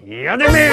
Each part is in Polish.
Jademy!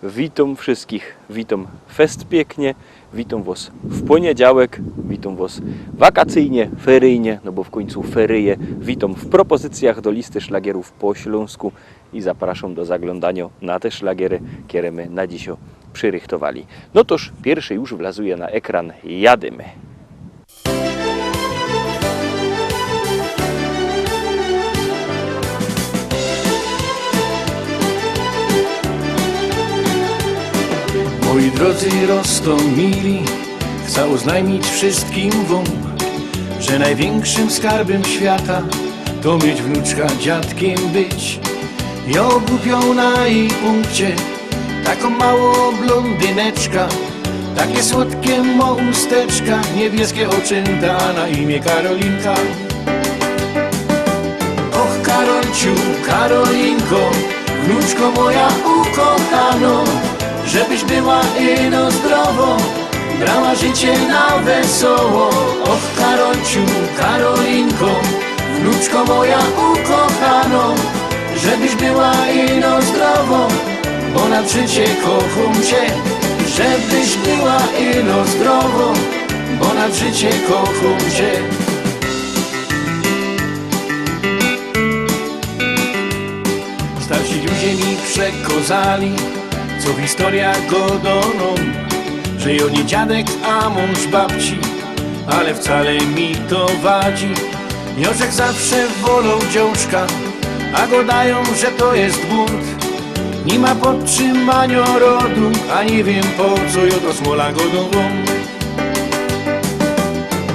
Witam wszystkich, witam fest pięknie, witam was w poniedziałek, witam was wakacyjnie, feryjnie, no bo w końcu feryje, witam w propozycjach do listy szlagierów po śląsku i zapraszam do zaglądania na te szlagiery, które my na dzisiaj przyrychtowali. No toż pierwszy już wlazuje na ekran, jadymy. Moi drodzy Rostomili, chcę oznajmić wszystkim wam, że największym skarbem świata to mieć wnuczka, dziadkiem być. Ja ogłupiał na jej punkcie taką małą blondyneczka, takie słodkie mo usteczka, niebieskie oczęta, a na imię Karolinka. Och Karolciu, Karolinko, wnuczko moja ukochano, żebyś była ino zdrowo, brała życie na wesoło. Och Karolciu, Karolinko, wnuczko moja ukochano, żebyś była ino zdrowo, bo na życie kocham cię. Żebyś była ino zdrowo, bo na życie kocham cię. Starsi ludzie mi przekazali, co w historiach godoną, że jo nie dziadek, a mąż babci, ale wcale mi to wadzi. Jożek zawsze wolał dziążka, a go dają, że to jest bunt. Nie ma podtrzymania rodu, a nie wiem po co jo to smola godową.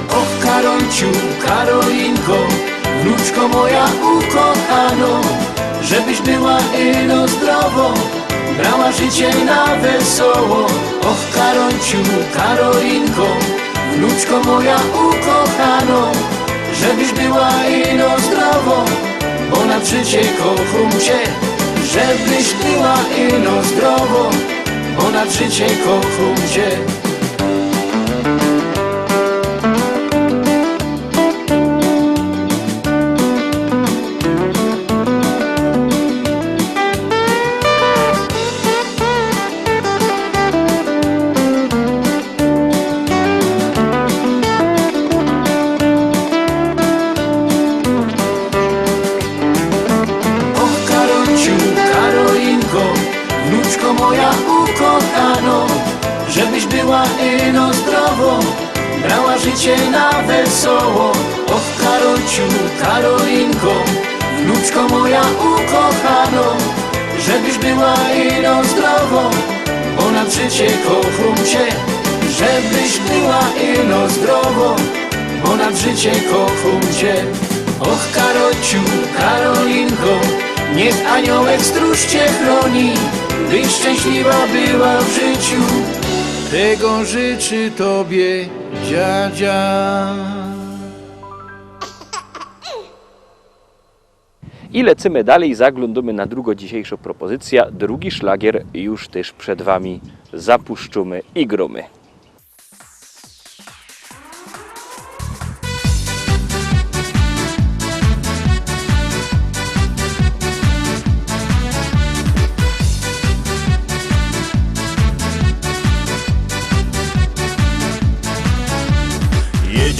Och Karolciu, Karolinko, wnuczko moja ukochano, żebyś była ino zdrowo, brała życie na wesoło. Och Karolciu, Karolinko, wnuczko moja ukochano, żebyś była ino zdrowo, bo na życie kocham cię. Żebyś była ino zdrowo, bo na życie kocham cię. Wnuczko moja ukochano, żebyś była ino zdrowo, brała życie na wesoło. Och Karolciu, Karolinko, wnuczko moja ukochano, żebyś była ino zdrowo, bo na życie kocham cię. Żebyś była ino zdrowo, bo na życie kocham cię. Och Karolciu, Karolinko, niech aniołek stróż cię chroni, byś szczęśliwa była w życiu. Tego życzy tobie dziadzia. I lecimy dalej, zaglądamy na drugą dzisiejszą propozycję. Drugi szlagier już też przed wami. Zapuszczamy i gromy.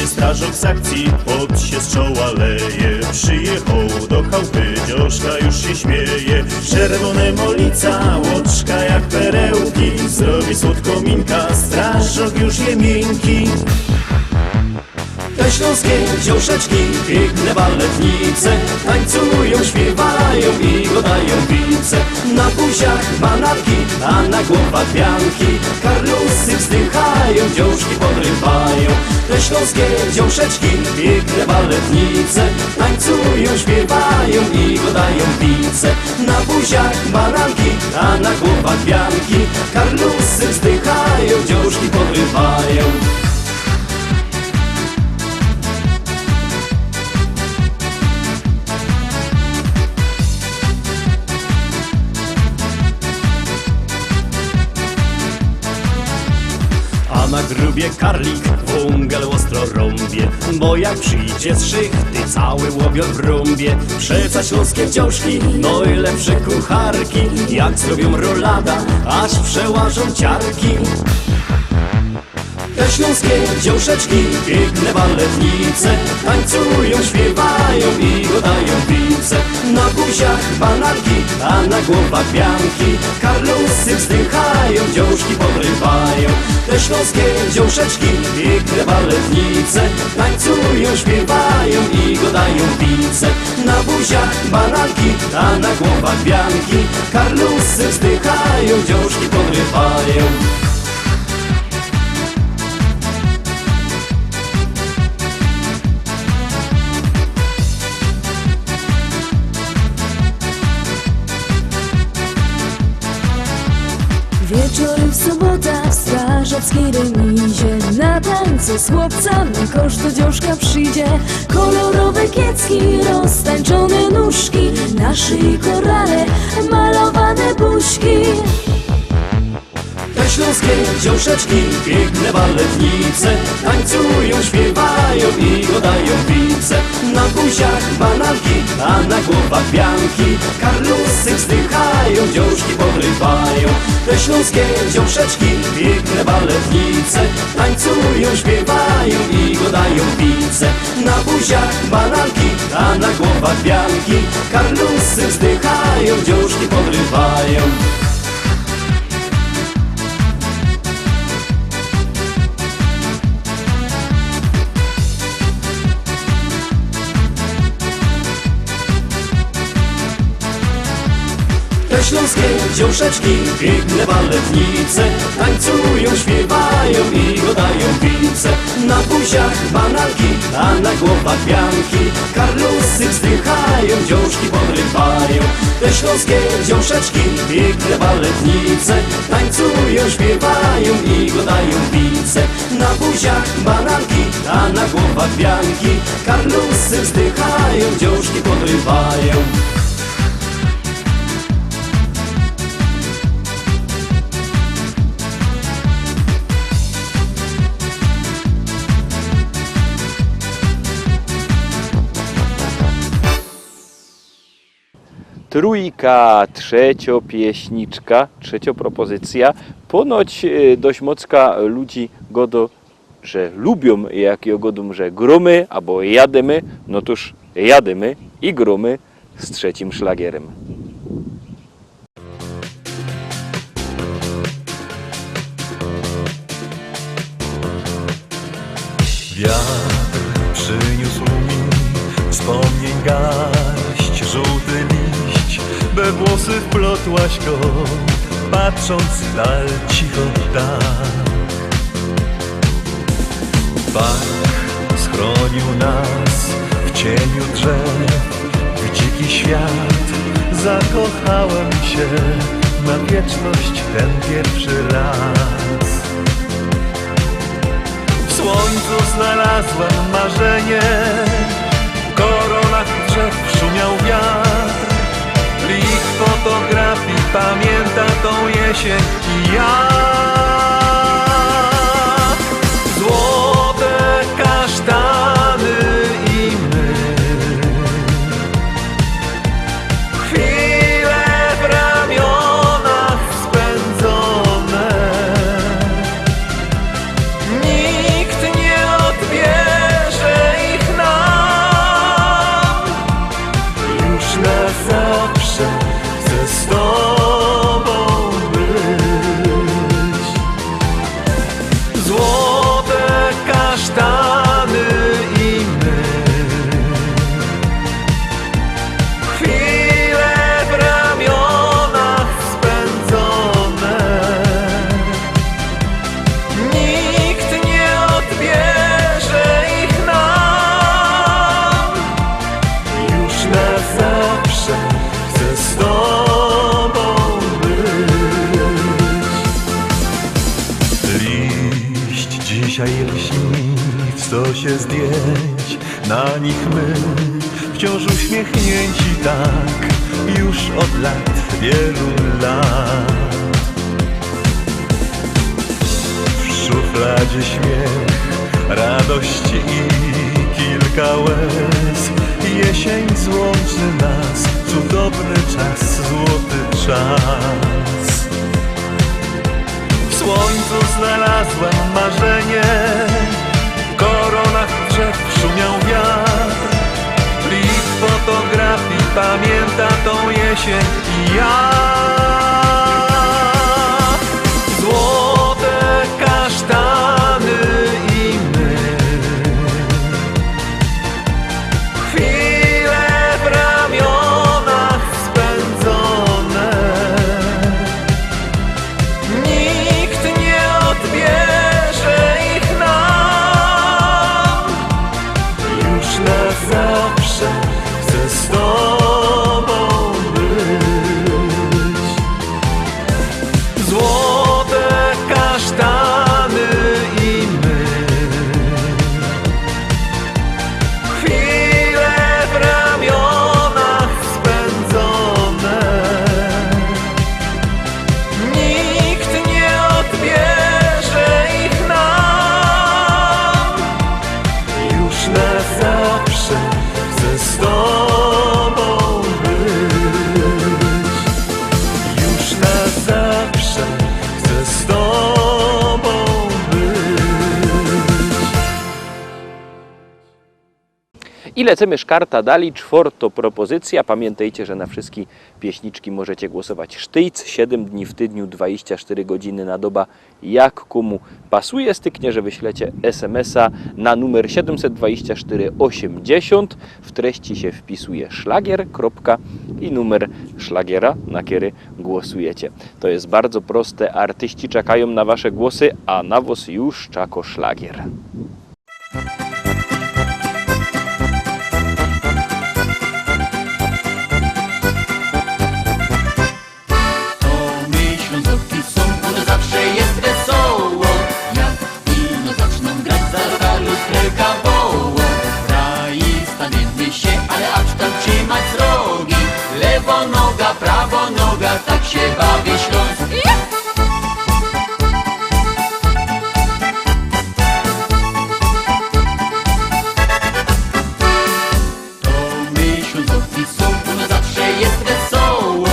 Strażok z akcji, pot się z czoła leje. Przyjechał do chałupy, dzioszka już się śmieje. Czerwone molica, łoczka jak perełki, zrobi słodko minka, strażok już je miękki. Te śląskie dzioszeczki, piękne baletnice, tańcują, śpiewają i godają pice. Na buziach manatki, a na głowach pianki, karlusy wzdychają, dzioszki podrywają. Te śląskie dzioszeczki, piękne baletnice, tańcują, śpiewają i godają pice. Na buziach manatki, a na głowach pianki, karlusy wzdychają, dzioszki podrywają. na grubie karlik, wągel ostro rąbie. Bo jak przyjdzie z szychty, cały łobiot w rąbie. Przeca śląskie dziążki, no i lepsze kucharki, jak zrobią rolada, aż przełażą ciarki. Te śląskie dziążeczki, piękne baletnice, tańcują, śpiewają i godają wice. Na buziach bananki, a na głowach pianki, karlusy wzdychają, dziążki podrywają. Te śląskie dziążeczki, piękne baletnice, tańcują, śpiewają i godają wice. Na buziach bananki, a na głowach pianki, karlusy wzdychają, dziążki podrywają. Wieczorem w sobota w strażackiej remizie, na tańce z chłopcami kosz do dziążka przyjdzie. Kolorowe kiecki, roztańczone nóżki, na szyi korale, malowane buźki. Te śląskie dziążeczki, piękne baletnice, tańcują, śpiewają i godają wice. Na buziach bananki, a na głowach pianki, karlusy wzdychają, dziążki podrywają. Te śląskie dziążeczki, piękne baletnice, tańcują, śpiewają i godają wice. Na buziach bananki, a na głowach pianki, karlusy wzdychają, dziążki podrywają. Te śląskie dziążeczki, piękne baletnice, tańcują, śpiewają i godają wice. Na buziach bananki, a na głowach pianki, karlusy wzdychają, dziążki podrywają. Te śląskie dziążeczki, piękne baletnice, tańcują, śpiewają i godają wice. Na buziach bananki, a na głowach pianki, karlusy wzdychają, dziążki podrywają. Trójka, trzeciopieśniczka, trzeciopropozycja. Ponoć dość mocka ludzi godo, że lubią, jak ją godą, że grumy albo jademy. No toż jademy i grumy z trzecim szlagierem. Wiatr przyniósł mi wspomnień garść, żółty liść, we włosy wplotłaś go, patrząc w dal cicho tak. Bach schronił nas w cieniu drzew, w dziki świat, zakochałem się na wieczność ten pierwszy raz. W słońcu znalazłem marzenie, w koronach drzew szumiał wiatr. Lich fotografii pamięta tą jesień i ja. Złote kasztany i my, chwile w ramionach spędzone. Nikt nie odbierze ich nam. Już na zawsze chcę z tobą być. Złote kasztany i my, chwile w ramionach spędzone. Nikt nie odbierze ich nam. Już na zawsze chcę z tobą być. Liść dzisiaj lśni, w stosie zdjęć, na nich my wciąż uśmiechnięci tak, już od lat, wielu lat. W szufladzie radzie śmiech, radości i kilka łez. Jesień złączy nas, cudowny czas, złoty czas. W słońcu znalazłem marzenie, w koronach drzew szumiał wiatr. Plik fotografii pamięta tą jesień i ja. Złote kasztany i my, chwile w ramionach spędzone. Nikt nie odbierze ich nam. Już na zawsze chcę z tobą być. Złote kasztany i my, chwile w ramionach spędzone. Nikt nie odbierze ich nam. Już na zawsze chcę z tobą być. Już na zawsze chcę z tobą być. I lecimy szkarta dali, czwarta propozycja. Pamiętajcie, że na wszystkie pieśniczki możecie głosować sztyjc, 7 dni w tygodniu, 24 godziny na doba, jak komu pasuje. Styknie, że wyślecie SMS-a na numer 724 80. W treści się wpisuje szlagier, kropka i numer szlagiera, na który głosujecie. To jest bardzo proste, artyści czekają na wasze głosy, a na was już czako szlagier. Prawo noga, tak się bawi Śląsk. To my Ślązoki są, no zawsze jest wesoło.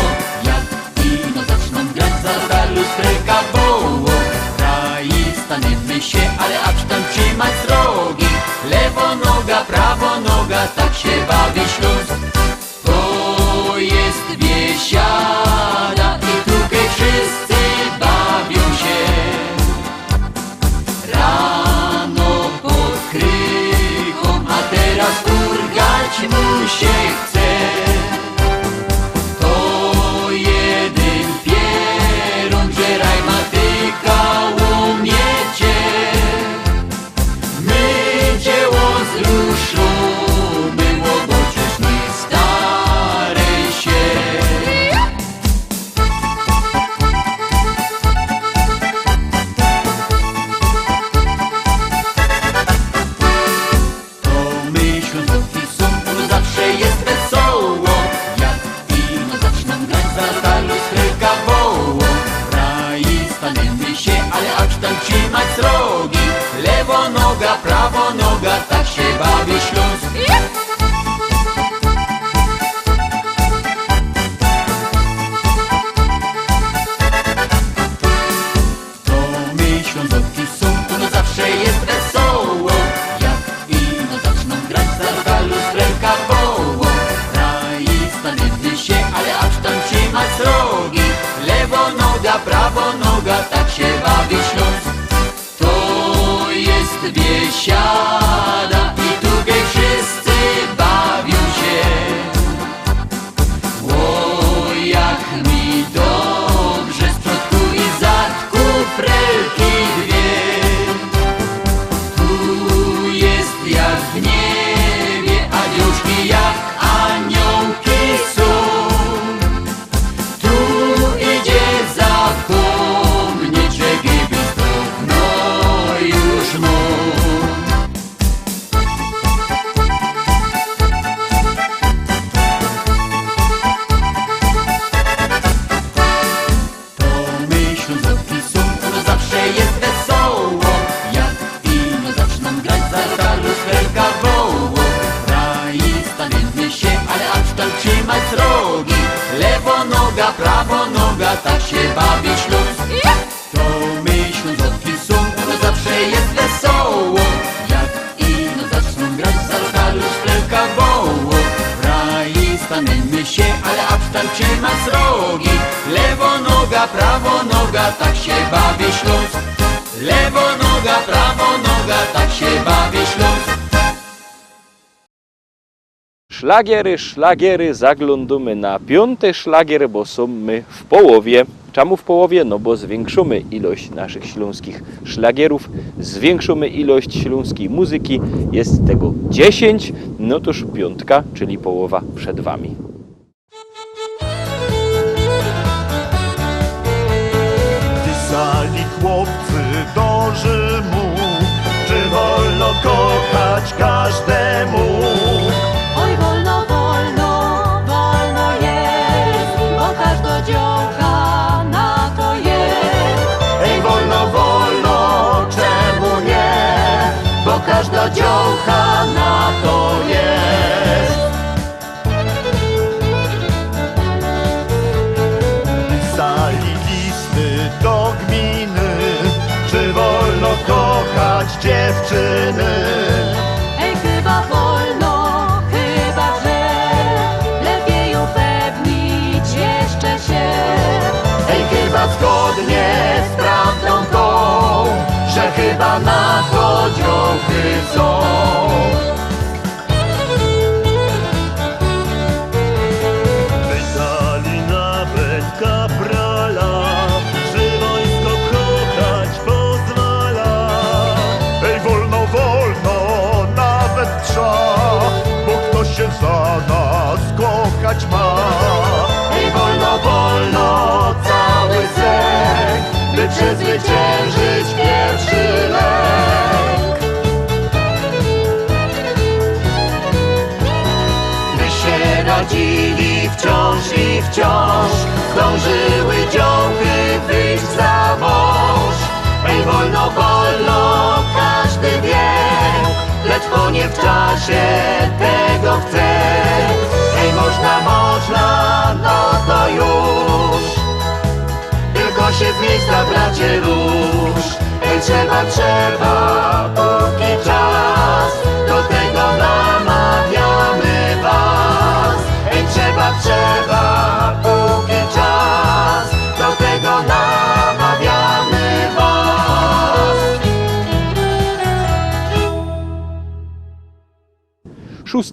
Jak ino zaczną grać, za lustreka woło. Kraj staniemy się, ale acz tam trzymać rogi. Lewo noga, prawo noga, tak się bawi Śląsk. To jest biesiada i tutaj wszyscy bawią się. Rano pod krychą, a teraz urgać mu się chce. To jeden pierun, że rajmatyka umiecie. My dzieło zruszymy, bo przecież nie stary się. To my Ślązoki są, no zawsze jest wesoło. Jak ino zaczną grać, za lustreka woło. Raj staniemy się, ale acz tam trzymać rogi. Lewo noga, prawo noga, tak się bawi Śląsk. To my Ślązoki są, no zawsze jest wesoło. Jak ino zaczną grać, za lustreka woło. Raj staniemy się, ale acz tam trzymać rogi. Lewo noga, prawo noga, tak się bawi Śląsk. To jest biesiada i tutaj wszyscy bawią się. O, jak mi dobrze z przodku i zadku prelki dwie. Tu jest jak w niebie, a dziążki jak aniołki są. Tu idzie za to prawo noga, tak się bawi Śląsk. To my Ślązoki są, no zawsze jest wesoło. Jak ino zaczną grać, za lokalu szklanka woło. Raj staniemy się, ale abstart się ma srogi. Lewo noga, prawo noga, tak się bawi Śląsk. Lewo noga, prawo noga, tak się bawi Śląsk. Szlagiery, zaglądamy na 5. szlagier, bo są my w połowie. Czemu w połowie? No bo zwiększymy ilość naszych śląskich szlagierów, zwiększymy ilość śląskiej muzyki, jest tego 10, no toż 5, czyli połowa przed wami. Pisali chłopcy do Rzymu, czy wolno kochać każdemu? Oj, wolno, wolno, wolno jest, bo każda działka na to jest. Ej, wolno, wolno, czemu nie? Bo każda działka na to jest. Pisali listy do gminy, czy wolno kochać dziewczyny? Ej, chyba wolno, chyba że lepiej upewnić jeszcze się. Ej, chyba zgodnie z prawdą tą, że chyba na to działky są. Pytali nawet kaprala, czy wojsko kochać pozwala. Ej, wolno, wolno, nawet trza, bo ktoś się za nas kochać ma. Ej, wolno, wolno, cały sek, by przezwyciężyć pierwszy lęk. By się radzili wciąż i wciąż, zdążyły działky wyjść za mąż. Ej, wolno, wolno, każdy wie, lecz bo nie w czasie tego chce. Ej, można, można, no to już, tylko się z miejsca, bracie, rusz. Ej, trzeba, trzeba, póki czas, do tego namawiamy was. Ej, trzeba, trzeba, póki czas, do tego namawiamy was. 6.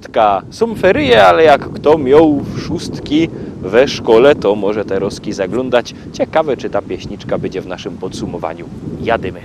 Są ferie, ale jak kto miał 6 we szkole, to może te roski zaglądać. Ciekawe, czy ta pieśniczka będzie w naszym podsumowaniu. Jadymy.